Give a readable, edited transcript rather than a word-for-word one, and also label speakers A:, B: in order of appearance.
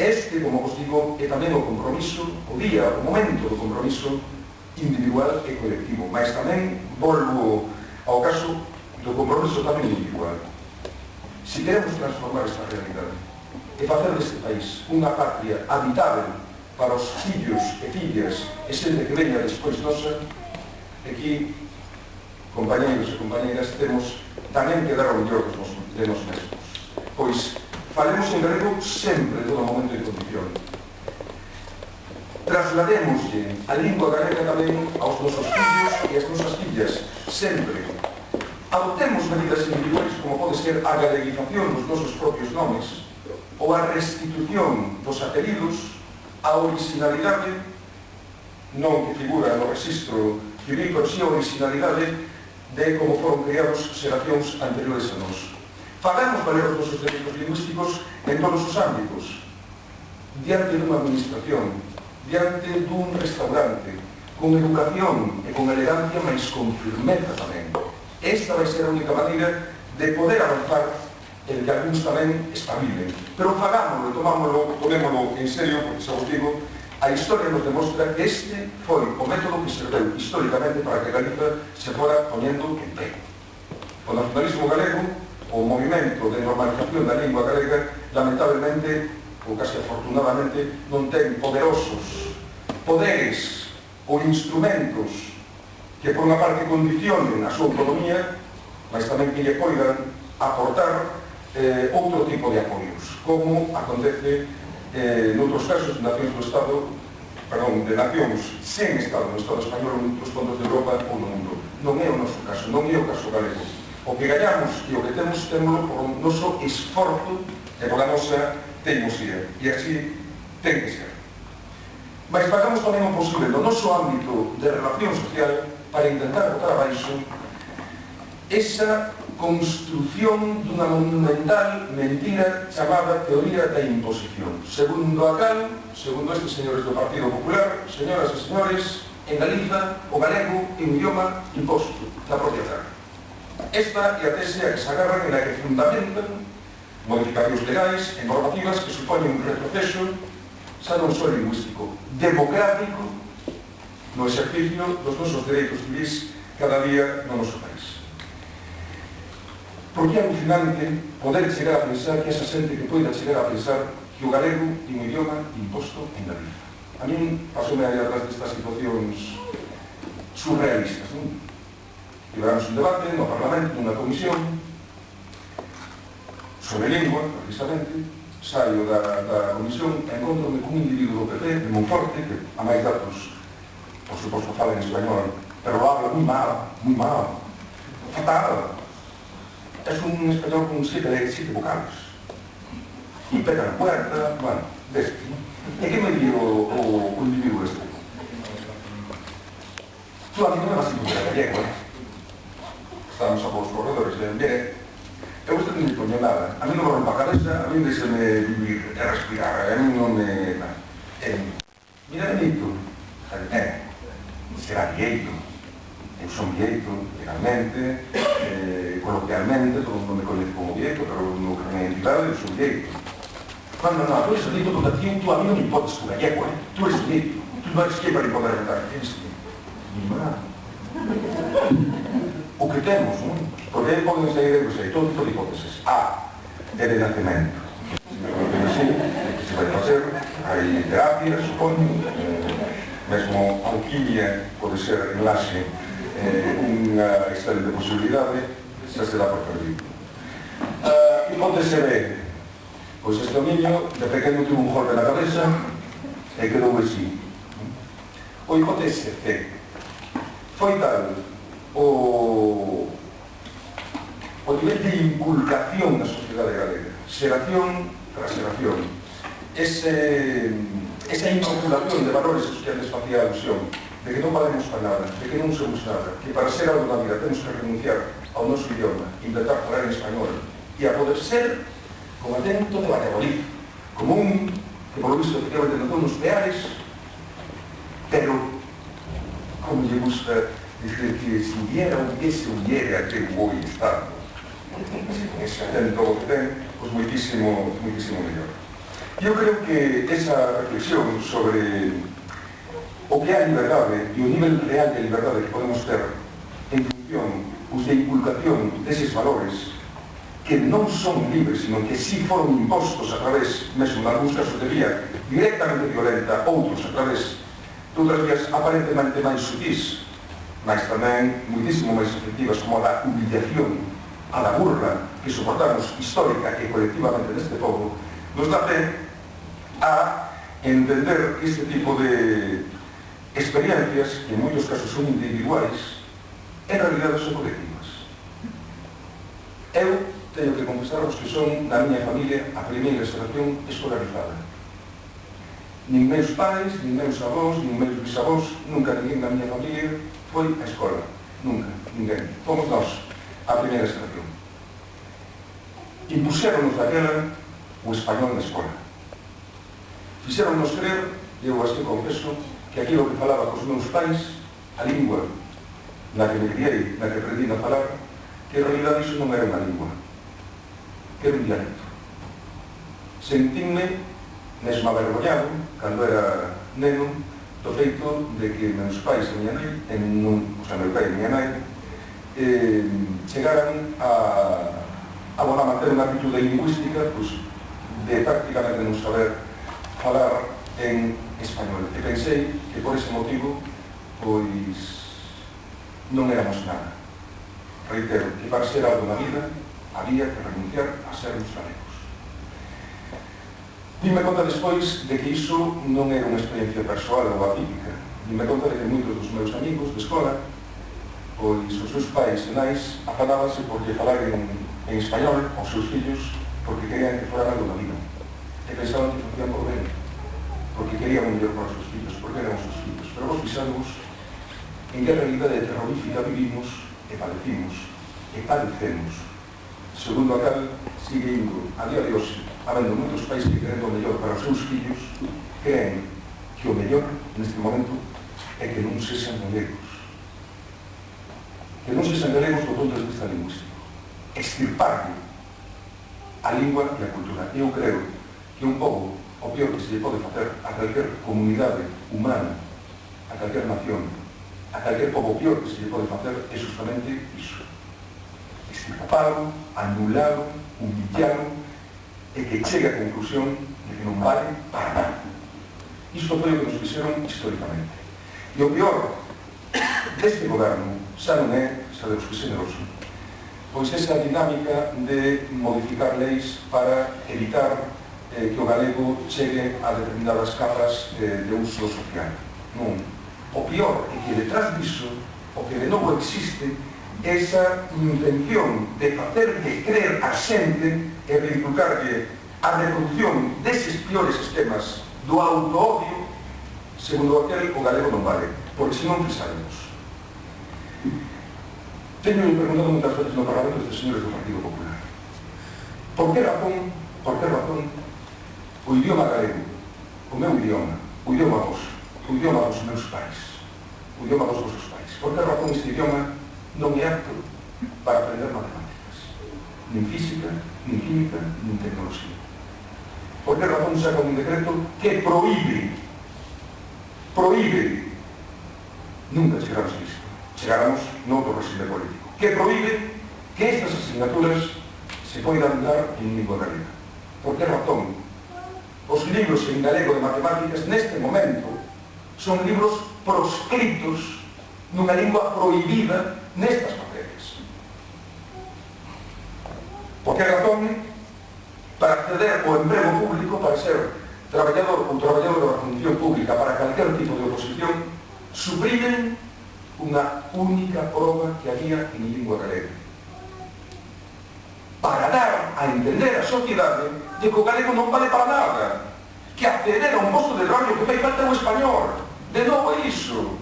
A: Este, como vos digo, é tamén o compromiso, o día, o momento do compromiso individual e colectivo, mas tamén volvo ao caso do compromiso tamén individual. Se queremos transformar esta realidade e facer deste país unha patria habitável para os fillos e fillas e xente que veña despois nosa, aquí, compañeiros e compañeiras, temos tamén que dar o mellor de nos mesmos. Pois, falemos en galego sempre, todo momento de condición. Trasladémoslle a lingua galega tamén aos nosos fillos e as nosas fillas, sempre. Adoptemos medidas individuais como pode ser a galeguización dos nosos propios nomes ou a restitución dos apelidos, a originalidade, non que figura no registro civil, pero si a originalidade de como foron criados xeracións anteriores a nós. Fagamos valer os nosos dereitos lingüísticos en todos os ámbitos, diante dunha administración, diante dun restaurante, con educación e con elegancia, mas con firmeza tamén. Esta vai ser a única maneira de poder avanzar el que algúns tamén espabilen. Pero fagámoslo, tomémoslo en serio, porque xa vos digo, a historia nos demostra que este foi o método que serveu históricamente para que Galiza se fora poñendo en pé. O nacionalismo galego, o movimento de normalización da lingua galega, lamentablemente, ou casi afortunadamente, non ten poderosos poderes ou instrumentos que por unha parte condicionen a súa autonomía, mas tamén que lle poidan aportar outro tipo de apoios, como acontece noutros casos de nacións do Estado, perdón, de nacións sen Estado, no Estado español ou en outros puntos de Europa ou no mundo. Non é o noso caso, non é o caso galego. O que gallamos e o que temos, témolo por o noso esforzo e por a nosa teimosía. E así ten que ser. Mas fagamos tamén o posible no noso ámbito de relación social para intentar botar abaixo esa construción dunha monumental mentira chamada teoría da imposición. Segundo a cal, segundo estes señores do Partido Popular, señoras e señores, en Galiza o galego é un idioma imposto da propia terra. Esta é a tese a que se agarran e na que fundamentan modificacións legais e normativas que supoñen un retroceso xa non só lingüístico, democrático no exercicio dos nosos dereitos civis cada día no noso país. Porque é alucinante poder chegar a pensar que esa xente que poida chegar a pensar que o galego é un idioma imposto en Galiza. A min pasoume aí atrás destas situacións surrealistas, non? Tivemos un debate no Parlamento, nunha comisión sobre lingua, precisamente. Saio da comisión e encontro-me cun individuo do PP de Monforte, que a máis datos, por suposto, fala en español, pero lo habla moi mal, fatal. Es un español con 7 vocales. E pega na puerta, bueno, deste. E que me di o individuo este? Tú a mí non me vas a entender gallego, Estamos a por os corredores, mire, eu isto non me poño nada, a mí non me rompa a cabeza, a mí deixeme vivir e respirar, a mí non me... Mira, Benito, será vieito, eu son vieito, legalmente, coloquialmente, todo mundo me coñece como vieito, pero no carné de identidade, eu son vieito. No, tú eres vieito porque tú a mí non me importas tu gallego, tú eres vieito, tú non eres que para ir poder retar, eres que... Ni nada. O que temos, non? Porque aí poden sair, todo tipo de hipótesis. A, é de nacemento. Sí, que se vai facer, hai terapia, supoño, mesmo alquimia pode ser enlace, unha excelente posibilidade, xa se dá por perdido. Hipótese B, pois este niño de pequeno tuvo un golpe na cabeza e quedou así. O hipótese C, foi tal o nivel de inculcación na sociedade galega, xeración tras xeración, esa incorporación de valores que antes facía alusión, de que non valemos para nada, de que non somos nada, que para ser algo da vida temos que renunciar ao noso idioma, intentar falar en español, e a poder ser como atento de Valladolid, como un que por lo visto efectivamente non son os peares, pero como lle gusta dizer que se hubiera un que se hubiera que hoy estamos, ese atento que ten, pois moitísimo mellor. Eu creo que esa reflexión sobre o que é a liberdade e o nivel real de liberdade que podemos ter en función de inculcación deses valores que non son libres, sino que sí foron impostos a través, mesmo en algúns casos de vía directamente violenta, outros a través de outras vías aparentemente máis sutis, mas tamén muitísimo máis efectivas, como a da humillación, a da burla que soportamos histórica e colectivamente neste povo, nos dá pé a entender este tipo de experiencias, que en moitos casos son individuais, en realidade son colectivas. Eu teño que confesaros que son, na miña familia, a primeira xeración escolarizada. Nin meus pais, nin meus avós, nin meus bisavós, nunca ninguén na miña familia foi á escola. Nunca, ninguén. Fomos nós, a primeira xeración. Impuxéronos daquela o español na escola. Fixéronnos creer, e eu así confeso, que aquilo que falaba cos meus pais, a lingua na que me criei, na que aprendí a falar, que en realidad iso non era unha lingua, que era un dialecto. Sentínme mesmo avergoñado, cando era neno, do feito de que meus pais e miña nai, meu pai e miña nai, chegaran a manter unha actitude lingüística de prácticamente non saber falar en español. E pensei que por ese motivo, pois, non éramos nada. Reitero, que para ser algo na vida, había que renunciar a sermos galegos. Dime conta despois de que iso non era unha experiencia persoal ou atípica. Dime conta de que moitos dos meus amigos de escola, pois os seus pais e nais afanábanse por que falar en español aos seus fillos porque querían que fueran algo na vida. E pensaban que facían por ben, porque querían o mellor para os seus fillos, porque eran os seus fillos. Pero vos pisamos en que a realidade terrorífica vivimos e padecimos, e padecemos, segundo a cal sigue indo a día de hoxe, habendo moitos países que queren o mellor para os seus fillos, creen que o mellor neste momento é que non sexan galegos. Que non sexan galegos do punto de vista lingüístico. Extirparle a lingua e a cultura. Eu creo que un pobo, o peor que se lle pode facer a calquer comunidade humana, a calquer nación, a calquer pobo, peor que se lle pode facer é justamente iso. Extirpalo, anulalo, humillalo, e que chegue a conclusión de que non vale para nada. Isto foi o que nos fixeron históricamente. E o peor deste goberno xa non é, sabemos que generoso, pois esa dinámica de modificar leis para evitar que o galego chegue a determinadas capas de uso social. Non. O peor é que detrás diso, o que de novo existe, esa intención de facer que creer a xente e de inculcarlle a reproducción deses piores esquemas do auto-odio, segundo aquel o galego non vale, porque senón fixaremos. Teño preguntado moitas veces no Parlamento estes señores do Partido Popular. Por que razón o idioma galego, o meu idioma, o idioma dos meus pais, o idioma dos vosos pais, por que razón este idioma non é apto para aprender matemáticas, nin física, nin química, nin tecnoloxía? Por que razón saca un decreto que proíbe, nunca chegamos a isto, chegáramos noutro réxime político, que proíbe que estas asignaturas se poidan dar en lingua galega? Por que razón os libros en galego de matemáticas neste momento son libros proscritos nunha lingua prohibida nestas materias? Por que razón, para acceder ao emprego público, para ser traballador ou traballadora da función pública para calquer tipo de oposición, suprimen unha única proba que había en lingua galega? Para dar a entender a sociedade de que o galego non vale para nada, que acceder a un posto de traballo que fai falta o español. De novo iso.